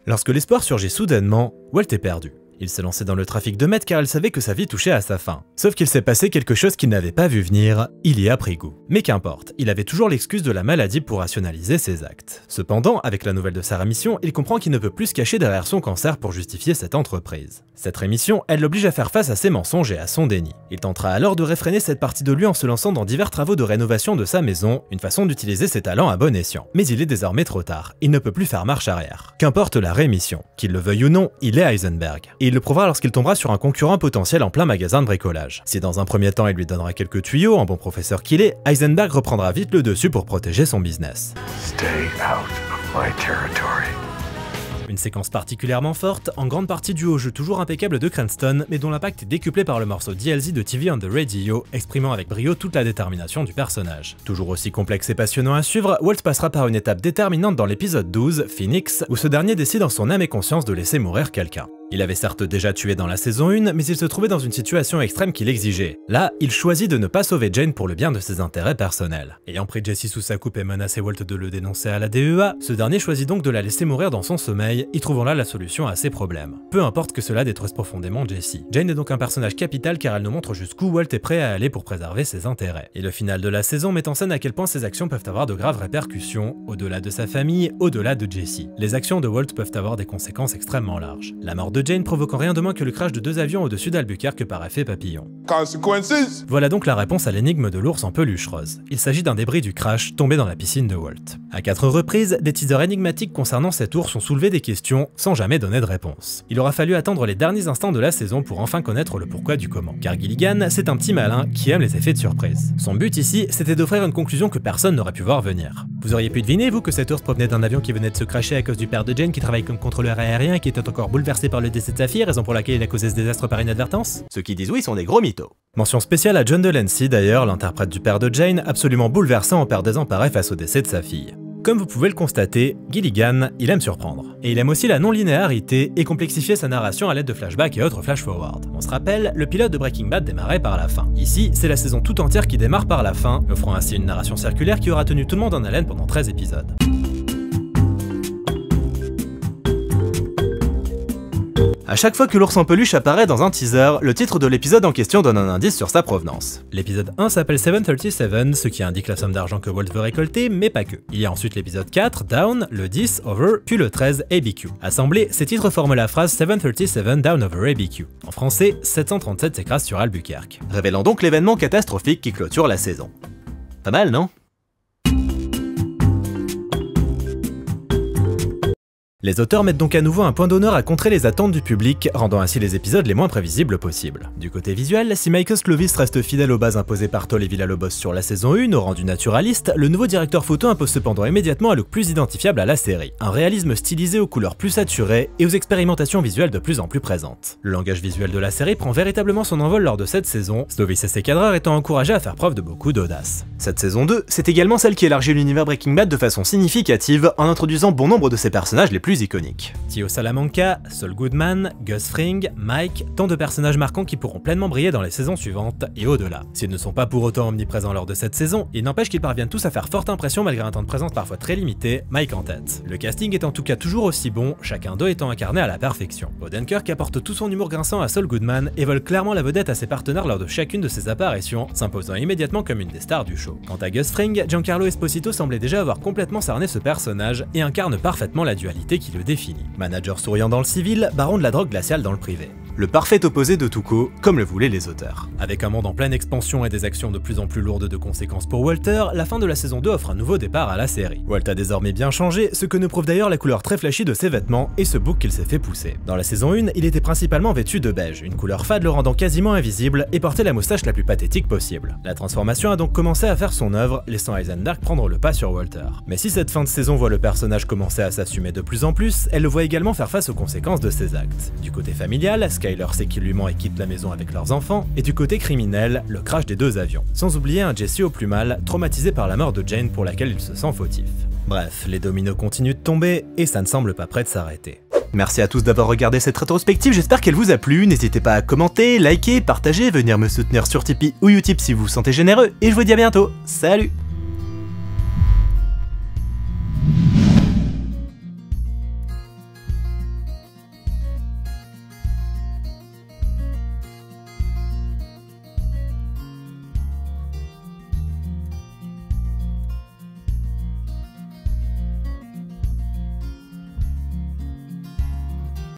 [SPEAKER 1] Lorsque l'espoir surgit soudainement, Walt est perdu. Il s'est lancé dans le trafic de meth car il savait que sa vie touchait à sa fin. Sauf qu'il s'est passé quelque chose qu'il n'avait pas vu venir, il y a pris goût. Mais qu'importe, il avait toujours l'excuse de la maladie pour rationaliser ses actes. Cependant, avec la nouvelle de sa rémission, il comprend qu'il ne peut plus se cacher derrière son cancer pour justifier cette entreprise. Cette rémission, elle l'oblige à faire face à ses mensonges et à son déni. Il tentera alors de réfréner cette partie de lui en se lançant dans divers travaux de rénovation de sa maison, une façon d'utiliser ses talents à bon escient. Mais il est désormais trop tard, il ne peut plus faire marche arrière. Qu'importe la rémission, qu'il le veuille ou non, il est Heisenberg. Et il le prouvera lorsqu'il tombera sur un concurrent potentiel en plein magasin de bricolage. Si dans un premier temps il lui donnera quelques tuyaux, en bon professeur qu'il est, Heisenberg reprendra vite le dessus pour protéger son business.
[SPEAKER 4] Stay out of my territory.
[SPEAKER 1] Une séquence particulièrement forte, en grande partie due au jeu toujours impeccable de Cranston, mais dont l'impact est décuplé par le morceau DLZ de TV on the Radio, exprimant avec brio toute la détermination du personnage. Toujours aussi complexe et passionnant à suivre, Walt passera par une étape déterminante dans l'épisode 12, Phoenix, où ce dernier décide en son âme et conscience de laisser mourir quelqu'un. Il avait certes déjà tué dans la saison 1, mais il se trouvait dans une situation extrême qui l'exigeait. Là, il choisit de ne pas sauver Jane pour le bien de ses intérêts personnels. Ayant pris Jesse sous sa coupe et menacé Walt de le dénoncer à la DEA, ce dernier choisit donc de la laisser mourir dans son sommeil, y trouvant là la solution à ses problèmes. Peu importe que cela détruise profondément Jesse. Jane est donc un personnage capital car elle nous montre jusqu'où Walt est prêt à aller pour préserver ses intérêts. Et le final de la saison met en scène à quel point ses actions peuvent avoir de graves répercussions, au-delà de sa famille, au-delà de Jesse. Les actions de Walt peuvent avoir des conséquences extrêmement larges. La mort de Jane provoquant rien de moins que le crash de 2 avions au-dessus d'Albuquerque par effet papillon.
[SPEAKER 4] Consequences.
[SPEAKER 1] Voilà donc la réponse à l'énigme de l'ours en peluche rose. Il s'agit d'un débris du crash tombé dans la piscine de Walt. À 4 reprises, des teasers énigmatiques concernant cet ours ont soulevé des questions sans jamais donner de réponse. Il aura fallu attendre les derniers instants de la saison pour enfin connaître le pourquoi du comment. Car Gilligan, c'est un petit malin qui aime les effets de surprise. Son but ici, c'était d'offrir une conclusion que personne n'aurait pu voir venir. Vous auriez pu deviner, vous, que cet ours provenait d'un avion qui venait de se crasher à cause du père de Jane qui travaille comme contrôleur aérien et qui était encore bouleversé par le décès de sa fille, raison pour laquelle il a causé ce désastre par inadvertance? Ceux qui disent oui sont des gros mythos. Mention spéciale à John Delancey d'ailleurs, l'interprète du père de Jane, absolument bouleversé en père désemparé face au décès de sa fille. Comme vous pouvez le constater, Gilligan, il aime surprendre. Et il aime aussi la non-linéarité et complexifier sa narration à l'aide de flashbacks et autres flash-forward. On se rappelle, le pilote de Breaking Bad démarrait par la fin. Ici, c'est la saison tout entière qui démarre par la fin, offrant ainsi une narration circulaire qui aura tenu tout le monde en haleine pendant 13 épisodes. À chaque fois que l'ours en peluche apparaît dans un teaser, le titre de l'épisode en question donne un indice sur sa provenance. L'épisode 1 s'appelle 737, ce qui indique la somme d'argent que Walt veut récolter, mais pas que. Il y a ensuite l'épisode 4, Down, le 10, Over, puis le 13, ABQ. Assemblés, ces titres forment la phrase 737 Down Over ABQ. En français, 737 s'écrase sur Albuquerque. Révélant donc l'événement catastrophique qui clôture la saison. Pas mal, non ? Les auteurs mettent donc à nouveau un point d'honneur à contrer les attentes du public, rendant ainsi les épisodes les moins prévisibles possibles. Du côté visuel, si Michael Clovis reste fidèle aux bases imposées par Toll et Villalobos sur la saison 1 au rendu naturaliste, le nouveau directeur photo impose cependant immédiatement un look plus identifiable à la série. Un réalisme stylisé aux couleurs plus saturées et aux expérimentations visuelles de plus en plus présentes. Le langage visuel de la série prend véritablement son envol lors de cette saison, Clovis et ses cadreurs étant encouragés à faire preuve de beaucoup d'audace. Cette saison 2, c'est également celle qui élargit l'univers Breaking Bad de façon significative en introduisant bon nombre de ses personnages les plus iconiques. Tio Salamanca, Saul Goodman, Gus Fring, Mike, tant de personnages marquants qui pourront pleinement briller dans les saisons suivantes et au-delà. S'ils ne sont pas pour autant omniprésents lors de cette saison, il n'empêche qu'ils parviennent tous à faire forte impression malgré un temps de présence parfois très limité, Mike en tête. Le casting est en tout cas toujours aussi bon, chacun d'eux étant incarné à la perfection. Odenkirk apporte tout son humour grinçant à Saul Goodman et vole clairement la vedette à ses partenaires lors de chacune de ses apparitions, s'imposant immédiatement comme une des stars du show. Quant à Gus Fring, Giancarlo Esposito semblait déjà avoir complètement cerné ce personnage et incarne parfaitement la dualité qui le définit. Manager souriant dans le civil, baron de la drogue glaciale dans le privé. Le parfait opposé de Tuco, comme le voulaient les auteurs. Avec un monde en pleine expansion et des actions de plus en plus lourdes de conséquences pour Walter, la fin de la saison 2 offre un nouveau départ à la série. Walt a désormais bien changé, ce que ne prouve d'ailleurs la couleur très flashy de ses vêtements et ce bouc qu'il s'est fait pousser. Dans la saison 1, il était principalement vêtu de beige, une couleur fade le rendant quasiment invisible et portait la moustache la plus pathétique possible. La transformation a donc commencé à faire son œuvre, laissant Heisenberg prendre le pas sur Walter. Mais si cette fin de saison voit le personnage commencer à s'assumer de plus en plus, elle le voit également faire face aux conséquences de ses actes. Du côté familial, Skyler sait qu'il lui ment et quitte la maison avec leurs enfants, et du côté criminel, le crash des 2 avions. Sans oublier un Jesse au plus mal, traumatisé par la mort de Jane pour laquelle il se sent fautif. Bref, les dominos continuent de tomber, et ça ne semble pas prêt de s'arrêter. Merci à tous d'avoir regardé cette rétrospective, j'espère qu'elle vous a plu, n'hésitez pas à commenter, liker, partager, venir me soutenir sur Tipeee ou Utip si vous vous sentez généreux, et je vous dis à bientôt, salut!